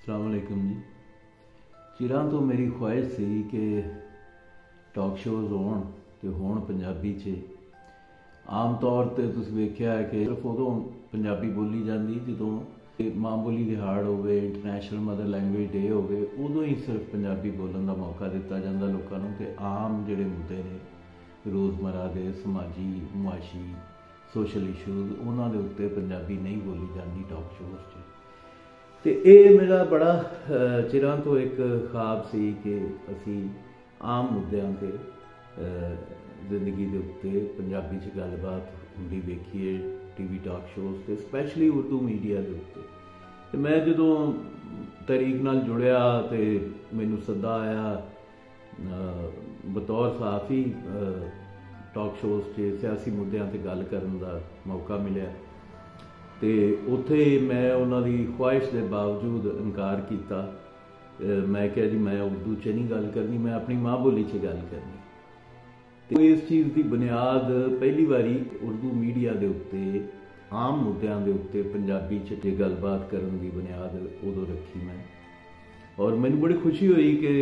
अस्सलाम वालेकुम जी। चिरां तो मेरी ख्वाहिश सी कि टॉक शोज़ होण ते होण पंजाबी च। आम तौर पर तुसीं वेख्या है कि सिर्फ उदों पंजाबी बोली जाती जदों माँ बोली दिहाड़ होवे, इंटरनेशनल मदर लैंग्वेज डे होवे, उदों ही सिर्फ पंजाबी बोलण का मौका दिता जाता लोगों को। ते आम जिहड़े मुद्दे ने रोज़मर्रा के समाजी मुआशी सोशल इशूज़ उन्हां दे उत्ते पंजाबी नहीं बोली जाती टॉक शोज़ च। तो ये मेरा बड़ा चिरां तो एक ख्वाब सी कि असी आम मुद्दों के जिंदगी के उत्ते पंजाबी च गलबात हुंदी वेखीए टीवी टॉक शोज़ ते स्पैशली उर्दू मीडिया के उत्ते। तो मैं जदों तहरीक नाल जुड़िया तो मैनू सद्दा आया बतौर सहाफ़ी टॉक शोज़ च सियासी मुद्दों पर गल करन दा मौका मिलिया। तो उत्थे मैं उन्हां दी ख्वाहिश के बावजूद इनकार किया। मैं कहा जी मैं उर्दू च नहीं गल करनी, मैं अपनी माँ बोली च गल करनी। तो इस चीज़ की बुनियाद पहली बारी उर्दू मीडिया के उत्ते आम मुद्दों के उत्ते पंजाबी च गलबात करन की बुनियाद उदों रखी मैं। और मैनू बड़ी खुशी हुई कि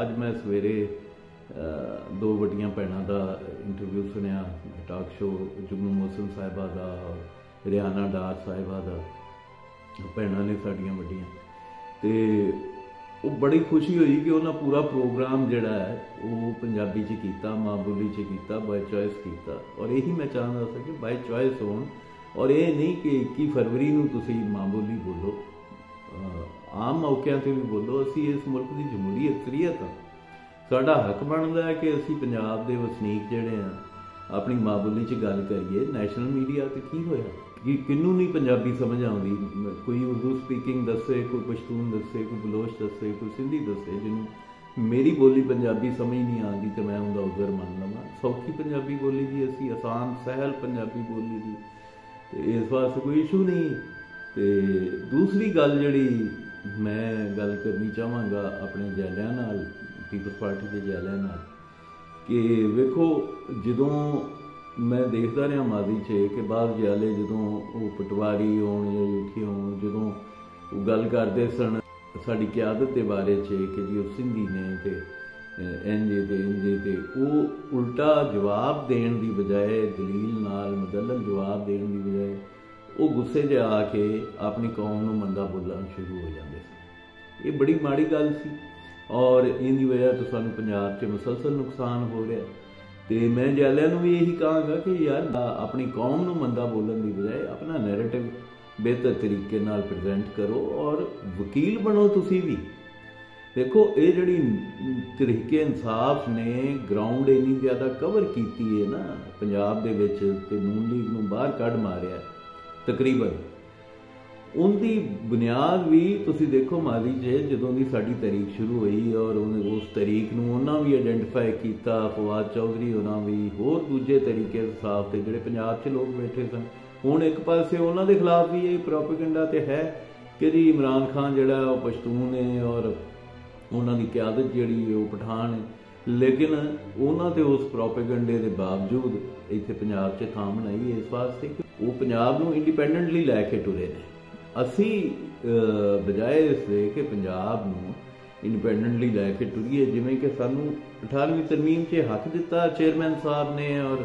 अज मैं सवेरे दो वड्डियां भैणां दा इंटरव्यू सुनिया टॉक शो जुगनू मोहसिन साहिबा दा और रियाना डार साहिबा दा। भैणां ने साडियां वड्डियां ते वो बड़ी खुशी हुई कि उन्हें पूरा प्रोग्राम जिहड़ा है वो पंजाबी च कीता, माँ बोली च कीता, बाय चॉइस कीता। और यही मैं चाहता था कि बाय चॉइस होण और ये नहीं कि 21 फरवरी नूं तुसीं माँ बोली बोलो, आम मौक़िਆਂ ते भी बोलो। असी इस मुल्क की जमहूरी अक्सरीयत हाँ, साडा हक बनता है कि असी पंजाब दे वसनीक जिहड़े हैं अपनी माँ बोली च गल करिए। नैशनल मीडिया तो की होया कि किनू नहीं पंजाबी समझ आती, कोई उर्दू स्पीकिंग दसे, कोई पश्तून दसे, कोई बलोच दसे, कोई सिंधी दसे। जिन्होंने मेरी बोली पंजाबी समझ नहीं आती तो मैं उनका उज़र मान लवां। सौखी पंजाबी बोली दी असी, आसान सहल पंजाबी बोली दी, तो इस वास्ते कोई इशू नहीं। तो दूसरी गल जिहड़ी मैं गल करनी चाहांगा अपने जैलियां नाल, पीपल्स पार्टी के जैलियां नाल, कि वेखो जदों मैं देखता रहा माजी च कि बाद जैले जदों वो पटवारी होण या यूठी होण जदों वो गल करते सन साडी क्यादत के बारे च कि जी वो सिंधी ने ते इंजे ते इंजे ते वो उल्टा जवाब देण दी बजाए दलील नाल मुदल्लल जवाब देण दी बजाए वो गुस्से च आके अपनी कौम नूं मंदा बोलना शुरू हो जाते सन। ये बड़ी माड़ी गल सी और इनकी वजह तो सानूं पंजाब च मुसलसल नुकसान हो रहा। तो मैं जैलियां नूं भी यही कहांगा कि यार अपनी कौम नूं मंदा बोलण दी बजाए अपना नैरेटिव बेहतर तरीके नाल प्रजेंट करो और वकील बनो तुसीं भी। देखो ये जिहड़ी तरीके इंसाफ ने ग्राउंड इन्नी ज़्यादा कवर कीती है ना पंजाब दे विच ते नून लीग नूं बाहर कढ मारिया तकरीबन, उनकी बुनियाद भी तुसी देखो माजी च जदों की साड़ी तरीक शुरू हुई और उस तरीक नूं उन्हां भी आइडेंटिफाई किया। फवाद चौधरी उन्हां भी होर दूजे तरीके साफ थे जिहड़े पंजाब च लोग बैठे सन। हुण एक पासे उन्हां दे खिलाफ भी ये प्रोपेगेंडा तो है कि जी इमरान खान जिहड़ा वो पश्तून है और उन्हां दी क्यादत जिहड़ी वो पठान है, लेकिन उन्हां ते उस प्रोपेगेंडे के बावजूद इत्थे पंजाब च थां बनाई इस वास्ते कि वो पंजाब नूं इंडिपेंडेंटली लैके टुरे ने। असी बजाए इसके कि पंजाब नूं इंडिपेंडेंटली लैके टुरीए जिमें कि सानू 18वीं तरमीम च हक दिता चेयरमैन साहब ने और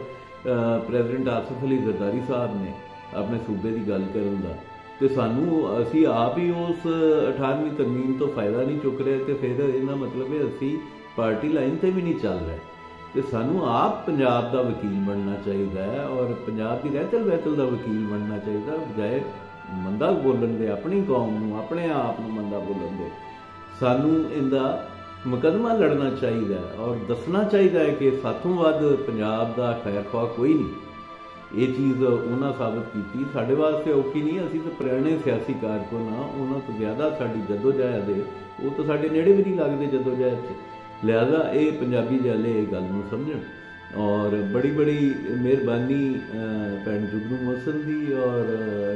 प्रेजिडेंट आसिफ अली जरदारी साहब ने अपने सूबे की गल करन दा, ते सानू असी आप ही उस 18वीं तरमीम तो फायदा नहीं चुक रहे। तो फिर इहदा मतलब है असी पार्टी लाइन ते भी नहीं चल रहे। तो सानू आप पंजाब का वकील बनना चाहिए और पंजाब की रहतल बहतल का वकील बनना चाहिए, बजाय मंदा बोलन दे अपनी कौम नूं अपने आप नूं मंदा बोलन दे। सानू इहदा मुकदमा लड़ना चाहिए और दसना चाहिए कि साथों वध पंजाब का खैर ख्वाह कोई नहीं। ये चीज़ उन्हां साबित की साडे वास्ते औखी नहीं। असीं तो पुराने सियासी कारकुन हाँ, उन्हां तो ज़्यादा साडी जदोजहद है वो तो साडे नेड़े भी नहीं लगते जदोजहद च। लिहाजा ये पंजाबी जैले ये गल नूं समझण और बड़ी बड़ी मेहरबानी भैन जुगनू मोहसिन की और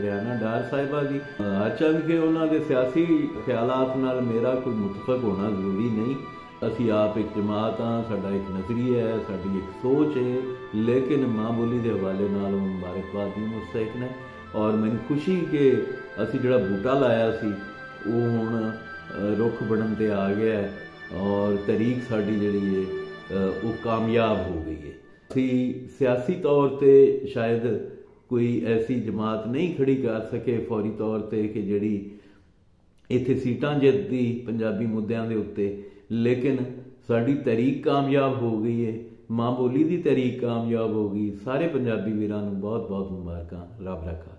रियाना डार साहिबा की। अचंग के उन्होंने सियासी ख्यालात नाल मेरा कोई मुतफक होना जरूरी नहीं। असी आप एक जमात हाँ, साडा एक नज़रिया है, साडी एक सोच है, लेकिन माँ बोली के हवाले नाल मुबारकबाद भी मुस्तहिक ने। और मैनूं खुशी कि असी जिहड़ा बूटा लाया सी वो हुण रुख बनन ते आ गया है और तरीक साड़ी जिहड़ी है वो कामयाब हो गई है। असीं सियासी तौर ते शायद कोई ऐसी जमात नहीं खड़ी कर सके फौरी तौर पर कि जिहड़ी इत्थे सीटां जितदी पंजाबी मुद्दों के उत्ते, लेकिन साड़ी तरीक कामयाब हो गई है, माँ बोली की तरीक कामयाब हो गई। सारे पंजाबी वीरां नूं बहुत बहुत मुबारकां। रब रखा।